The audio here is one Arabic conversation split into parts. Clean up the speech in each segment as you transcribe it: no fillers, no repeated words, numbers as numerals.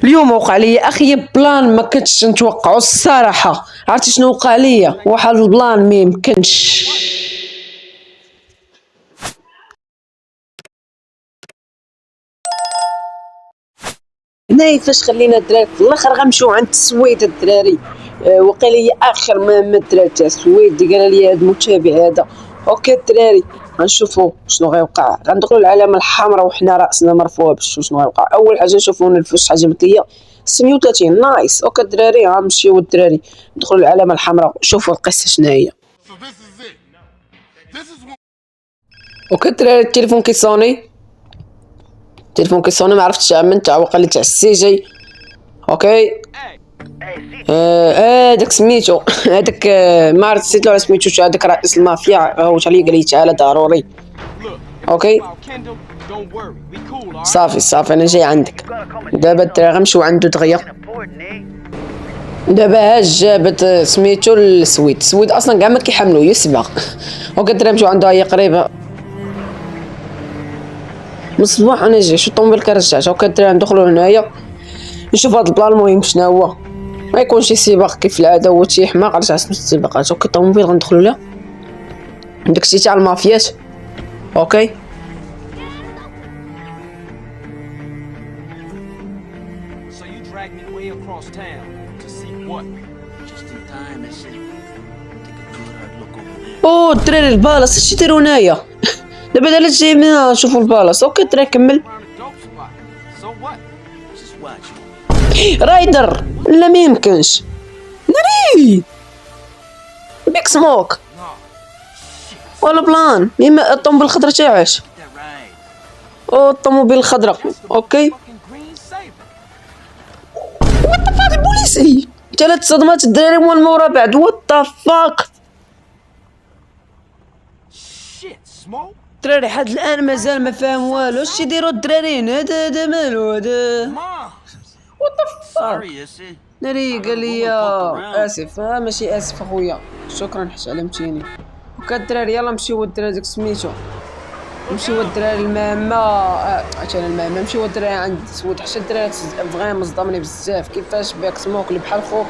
اليوم وقع لي اخي بلان ما كنتش نتوقعه الصراحه. عرفتي شنو وقع لي؟ واحد البلان ما يمكنش. هنايا فاش خلينا الدراري في الاخر غنمشيو عند السويد الدراري. وقال لي اخر ما الدراري تاع السويد قال لي هذا المتابع هذا. اوكي الدراري غنشوفوا شنو غيوقع. غندخلوا العلامه الحمراء وحنا راسنا مرفوع باش نشوفوا شنو غيوقع. اول حاجه نشوفوا الفلوس عجبت ليا 630 نايس. اوكي الدراري غنمشيو الدراري ندخلوا العلامه الحمراء شوفوا القصه شنو هي. اوكي الدراري التليفون كيصوني ما عرفتش من تاع وقال لي تاع السي جي. اوكي هذاك سميتو هذاك ما عرفت نسيت على سميتو هذاك رئيس المافيا هو تاع لي قال لي تعالى ضروري. اوكي صافي انا جاي عندك دابا الدراري غنمشيو عنده دغيا. دابا ها جابت سميتو السويد اصلا كاع ما كيحملو يسبق. اوكي الدراري نمشيو عنده هي قريبه من الصباح انا جاي شو الطوموبيل كرجعت. اوكي الدراري ندخلو هنايا نشوف هاد البلان المهم شنو هو. ما يكونش شي سباق كيف العاده هو شي حماق رجع اسمو السباقات. اوكي الطوموبيل غندخلو لها داكشي تاع المافيات. اوكي او الدراري البالاص اش يديروا هنايا دابا علاش جايين نشوفوا البالاص. اوكي الدراري كمل. رايدر لا ما يمكنش ناري بيك سموك ولا بلان يما الطوموبيل الخضرا تاعش. او الطوموبيل الخضرا اوكي وات فاك البوليسي 3 صدمات الدراري مول مورا بعد وات فاك. الدراري حد الان مازال ما فاهم والو اش يديروا الدرارين. هذا مالو هذا وات فاك. ناري قال لي اسف ماشي اسف اخويا شكرا حيت علمتيني. وكا الدراري يلا نمشيو الدراري داك سميتو نمشيو الدراري المهمه عشان المهمه نمشيو الدراري عند السود حتى الدراري فغيم مصدمني بزاف كيفاش بيك سموك اللي بحال خوك.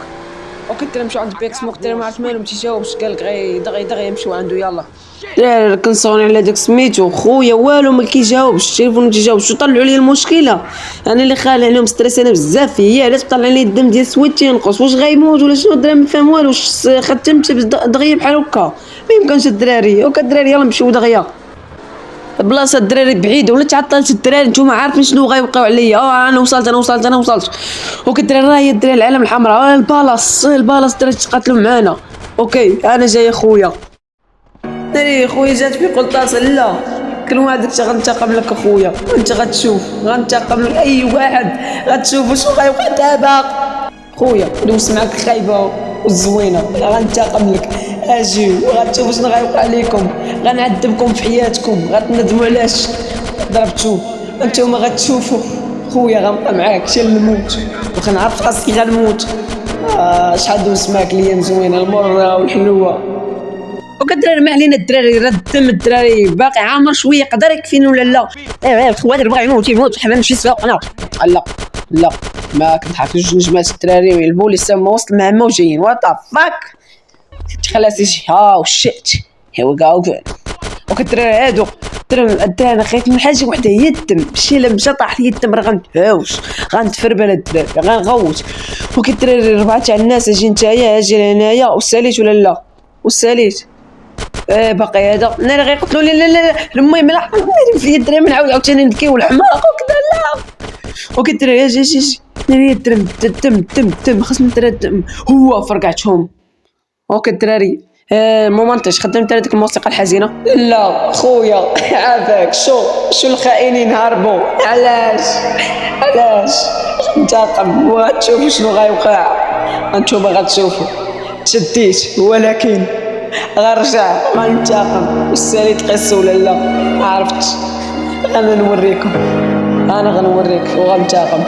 اوكي الدراري نمشيو عند بيك سموك الدراري ما عرفت مالو ما تيجاوبش قال لك غير دغيا نمشيو عنده يلا. الدراري كنصوني على داك سميتو خويا والو ما كيجاوبش التليفون ما تيجاوبش وطلعوا لي المشكله. انا اللي خالع عليهم ستريس انا بزاف هي علاش طلع لي الدم ديال السويد تينقص واش غيموت ولا شنو الدراري ما فاهم والو واش ختمت دغيا بحال هكا ما يمكنش الدراري. اوكي الدراري يلا نمشيو دغيا بلاصه الدراري بعيده ولا تعطلت الدراري نتوما عارفين شنو غيوقعوا عليا. انا وصلت. اوكي الدراري راه هي الدراري العلم الحمراء البالاص الدراري تقاتلوا معانا. اوكي انا جاي اخويا ناري خويا جات في قلطاس لا كل واحد غنتقم لك اخويا وانت غتشوف غنتقم لك اي واحد غتشوف شنو غيوقع دابا خويا دوز معاك الخايبه والزوينه غنتقم لك اجي وغتشوفوا شنو غيوقع لكم. غنعذبكم في حياتكم غتندموا علاش ضربتو انتوما غتشوفوا خويا غنبقى معاك حتى الموت وكنعرف خاصك غنموت. شحال دوز معاك الايام زوينه المره والحلوه. وكالدراري ما علينا الدراري راه الدم الدراري باقي عامر شويه يقدر يكفينا ولا لا. الخوات اللي بغا يموت حنا نمشي سواق انا لا ما كنحافظوش نجمات الدراري البوليس ما وصل المهمه وجايين وات فاك خلاص يجي شيت هير وي جو جود. وكالدراري هادو الدراري انا خايف من حاجه وحده هي الدم شي الا مشى طاح لي الدم راه غنتهاوش غنتفربل الدراري غنغوت. وكالدراري 4 تاع الناس اجي نتايا اجي لهنايا وساليت ولا لا وساليت باقي هذا ناري غيقتلوني لا المهم لا ناري في الدراري نعاود عاوتاني نبكي والحماق وكذا لا. اوكي الدراري جي ناري الدم خاصنا الدراري الدم هو فرقعتهم. اوكي الدراري مومنتاج خدمت ديك الموسيقى الحزينه لا خويا عافاك شو الخائنين هربوا علاش انتقم وغتشوفوا شنو غيوقع. انتوما غتشوفوا تشديت ولكن غنرجع غنتقم والساليت قص ولا لا عرفت انا نوريكم وغنتقم.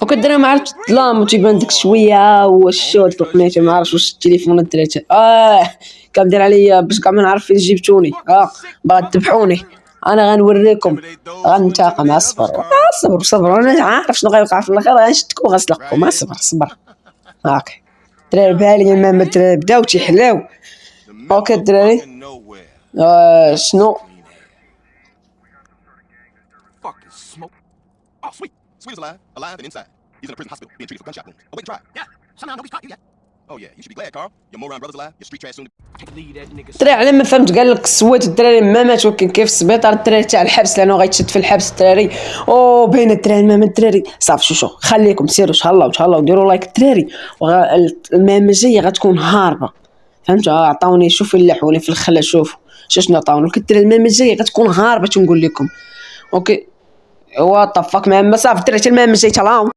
وكدرا ما عرفتش الظلام وتيبان ديك شويه والشوط القنيته ما عرفتش واش التليفون الدراري كان داير عليا باش كاع ما نعرف فين جبتوني باغا تذبحوني. انا غنوريكم غنتاقم. اصبر اصبر صبر، انا عارف شنو غيوقع في الاخر، غنشدكم وغنسلقكم. اصبر صبر. هاكي الدراري بحالي ما بداو تيحلاو. اوكي الدراري شنو الدراري على ما فهمت قال لك السوات الدراري ما مات، ولكن كيف السبيطار الدراري تاع الحبس لانه غيتشد في الحبس الدراري. او بين الدراري ما الدراري صافي. شو خليكم سيروا تهلاو ديروا لايك الدراري. المهمه الجايه غتكون هاربه، فهمتوا؟ عطاوني شوفوا اللحولي في الخلا، شوفوا شنو عطاوني. الدراري المهمه الجايه غتكون هاربه تنقول لكم. اوكي وات فاك مهمه صافي الدراري، المهمه الجايه تهلاو.